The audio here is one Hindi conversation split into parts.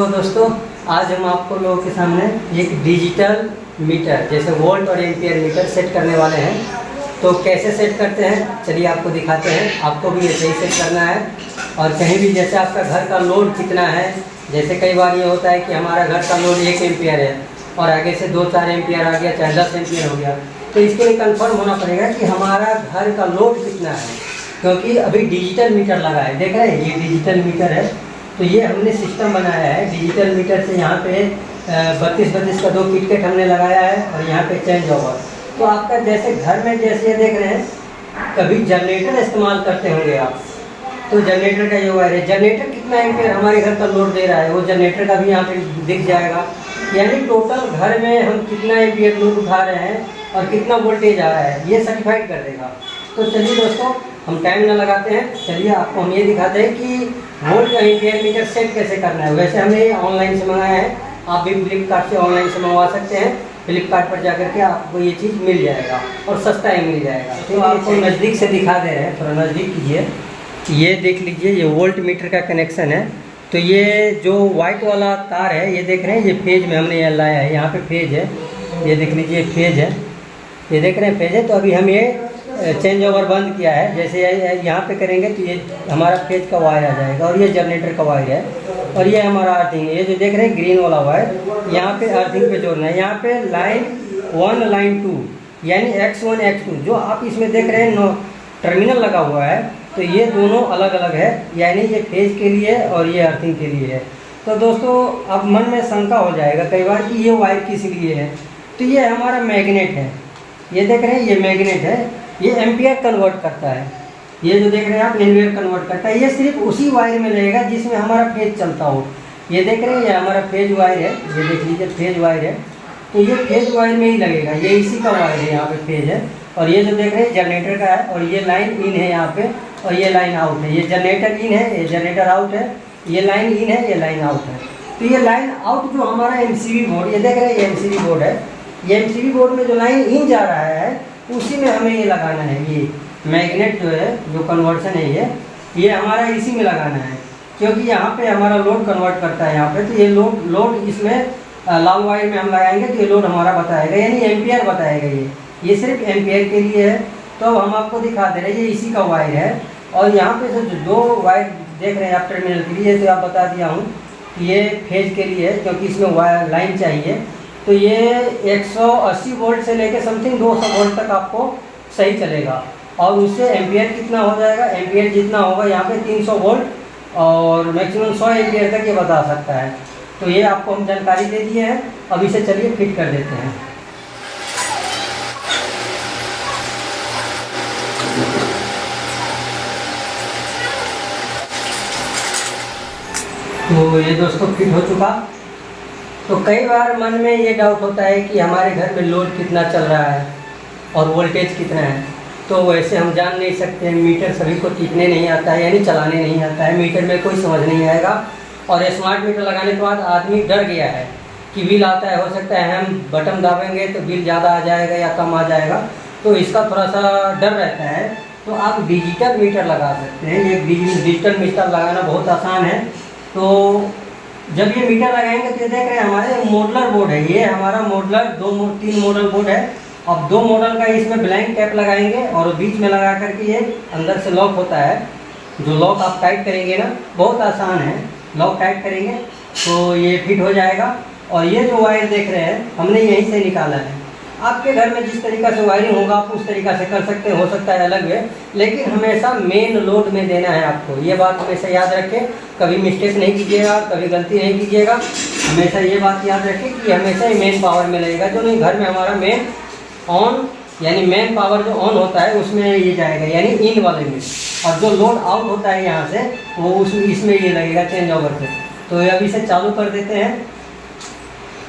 दोस्तों, आज हम आपको लोगों के सामने एक डिजिटल मीटर जैसे वोल्ट और एम्पियर मीटर सेट करने वाले हैं। तो कैसे सेट करते हैं चलिए आपको दिखाते हैं। आपको भी ऐसे ही सेट करना है और कहीं भी जैसे आपका घर का लोड कितना है, जैसे कई बार ये होता है कि हमारा घर का लोड 1 एम्पियर है और आगे से 2-4 एम्पियर आ गया, चाहे 10 एम्पियर हो गया, तो इसके लिए कंफर्म होना पड़ेगा कि हमारा घर का लोड कितना है, क्योंकि अभी डिजिटल मीटर लगा है। देख रहे हैं ये डिजिटल मीटर है। तो ये हमने सिस्टम बनाया है डिजिटल मीटर से। यहाँ पे 32-32 का 2 किटकेट हमने लगाया है और यहाँ पे चेंज ओवर। तो आपका जैसे घर में जैसे ये देख रहे हैं, कभी जनरेटर इस्तेमाल करते होंगे आप, तो जनरेटर का ये वायर है, जनरेटर कितना एम्पियर हमारे घर का लोड दे रहा है वो जनरेटर का भी यहाँ पे दिख जाएगा। यानी टोटल घर में हम कितना एम्पियर लोड उठा रहे हैं और कितना वोल्टेज आ रहा है ये सर्टिफाइड कर देगा। तो चलिए दोस्तों, हम टाइम ना लगाते हैं, चलिए आपको हम ये दिखाते हैं कि वोल्ट या एम्पियर मीटर सेट कैसे करना है। वैसे हमने ये ऑनलाइन से मंगाया है, आप भी फ्लिपकार्ट से ऑनलाइन से मंगवा सकते हैं। फ्लिपकार्ट पर जाकर के आपको ये चीज़ मिल जाएगा और सस्ता ही मिल जाएगा। तो आपको नज़दीक से दिखा दे रहे हैं, थोड़ा नज़दीक कीजिए। ये देख लीजिए, ये वोल्ट मीटर का कनेक्शन है। तो ये जो वाइट वाला तार है ये देख रहे हैं, ये फेज में हमने ये लाया है। यहाँ पे फेज है, ये देख लीजिए फेज है, ये देख रहे हैं फेज है। तो अभी हम ये चेंज ओवर बंद किया है। जैसे यहाँ पे करेंगे तो ये हमारा फेज का वायर आ जाएगा और ये जनरेटर का वायर है और ये हमारा अर्थिंग है। ये जो देख रहे हैं ग्रीन वाला वायर, यहाँ पे अर्थिंग पे जोड़ना है। यहाँ पे लाइन 1 लाइन 2 यानी X1 X2 जो आप इसमें देख रहे हैं टर्मिनल लगा हुआ है, तो ये दोनों अलग अलग है, यानी ये फेज के लिए और ये अर्थिंग के लिए है। तो दोस्तों, अब मन में शंका हो जाएगा कई बार कि ये वायर किस लिए है। तो ये हमारा मैग्नेट है, ये देख रहे हैं ये मैग्नेट है, ये एम्पियर कन्वर्ट करता है। ये जो देख रहे हैं आप एम्पियर कन्वर्ट करता है। ये सिर्फ उसी वायर में लगेगा जिसमें हमारा फेज चलता हो। ये देख रहे हैं ये हमारा फेज वायर है, ये देख लीजिए फेज वायर है। तो ये फेज वायर में ही लगेगा, ये इसी का वायर है, यहाँ पे फेज है। और ये जो देख रहे हैं जनरेटर का है और ये लाइन इन है यहाँ पे और ये लाइन आउट है। ये जनरेटर इन है, ये जनरेटर आउट है, ये लाइन इन है, ये लाइन आउट है। तो ये लाइन आउट जो हमारा MCB बोर्ड, ये देख रहे हैं ये MCB बोर्ड है। ये MCB बोर्ड में जो लाइन इन जा रहा है उसी में हमें ये लगाना है। ये मैग्नेट जो है, जो कन्वर्सन है, ये हमारा इसी में लगाना है, क्योंकि यहाँ पे हमारा लोड कन्वर्ट करता है यहाँ पे। तो ये लोड इसमें लाल वायर में हम लगाएंगे तो ये लोड हमारा बताएगा, यानी एम्पियर बताएगा। ये सिर्फ एम्पियर के लिए है। तो अब हम आपको दिखा दे रहे हैं, ये इसी का वायर है। और यहाँ पे जो 2 वायर देख रहे हैं आप टर्मिनल के लिए, तो आप बता दिया हूँ कि ये फेज के लिए है, क्योंकि इसमें वायर लाइन चाहिए। तो ये 180 वोल्ट से लेकर समथिंग 200 वोल्ट तक आपको सही चलेगा। और उससे एम्पियर कितना हो जाएगा, एम्पियर जितना होगा यहाँ पे 300 वोल्ट और मैक्सिमम 100 एम्पियर तक ये बता सकता है। तो ये आपको हम जानकारी दे दिए हैं। अब इसे चलिए फिट कर देते हैं। तो ये दोस्तों फिट हो चुका। तो कई बार मन में ये डाउट होता है कि हमारे घर में लोड कितना चल रहा है और वोल्टेज कितना है। तो वैसे हम जान नहीं सकते, मीटर सभी को टिकने नहीं आता है, यानी चलाने नहीं आता है। मीटर में कोई समझ नहीं आएगा। और स्मार्ट मीटर लगाने के बाद आदमी डर गया है कि बिल आता है, हो सकता है हम बटन दाबेंगे तो बिल ज़्यादा आ जाएगा या कम आ जाएगा, तो इसका थोड़ा सा डर रहता है। तो आप डिजिटल मीटर लगा सकते हैं। ये डिजिटल मीटर लगाना बहुत आसान है। तो जब ये मीटर लगाएंगे तो ये देख रहे हैं हमारे मॉडलर बोर्ड है, ये हमारा मॉडलर 3 मॉडल बोर्ड है। अब 2 मॉडल का इसमें ब्लैंक कैप लगाएंगे और बीच में लगा करके ये अंदर से लॉक होता है। जो लॉक आप टाइट करेंगे ना, बहुत आसान है, लॉक टाइट करेंगे तो ये फिट हो जाएगा। और ये जो वायर देख रहे हैं हमने यहीं से निकाला है। आपके घर में जिस तरीक़ा से वायरिंग होगा आप उस तरीक़ा से कर सकते हैं, हो सकता है अलग है, लेकिन हमेशा मेन लोड में देना है आपको। ये बात हमेशा याद रखें, कभी मिस्टेक नहीं कीजिएगा, कभी गलती नहीं कीजिएगा। हमेशा ये बात याद रखें कि हमेशा ही मेन पावर में लगेगा। जो नहीं घर में हमारा मेन ऑन, यानी मेन पावर जो ऑन होता है उसमें ये जाएगा, यानी इन वाले में। और जो लोड आउट होता है यहाँ से वो इसमें ये लगेगा चेंज ओवर से। तो अब इसे चालू कर देते हैं।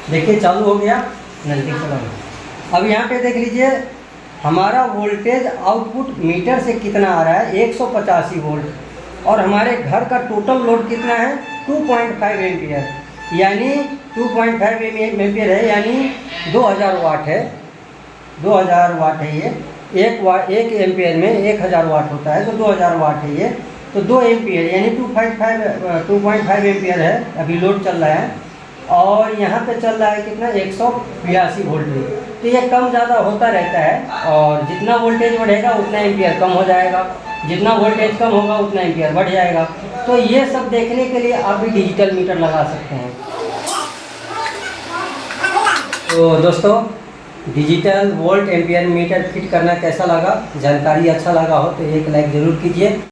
देखिए चालू हो गया, नज़दीक चला। अब यहाँ पे देख लीजिए हमारा वोल्टेज आउटपुट मीटर से कितना आ रहा है, 185 वोल्ट। और हमारे घर का टोटल लोड कितना है, 2.5 एम्पियर, यानी 2.5 एम्पियर है, यानी 2000 वाट है। 2000 वाट है ये। एक एम्पियर में 1000 वाट होता है, तो 2000 वाट है ये। तो 2 एम्पियर यानी 2.5 एम्पियर है, अभी लोड चल रहा है। और यहाँ पे चल रहा है कितना, 182 वोल्टेज। तो ये कम ज़्यादा होता रहता है, और जितना वोल्टेज बढ़ेगा उतना एम्पियर कम हो जाएगा, जितना वोल्टेज कम होगा उतना एम्पियर बढ़ जाएगा। तो ये सब देखने के लिए आप भी डिजिटल मीटर लगा सकते हैं। तो दोस्तों, digital volt ampere meter fit करना कैसा लगा, जानकारी अच्छा लगा हो तो एक लाइक ज़रूर कीजिए।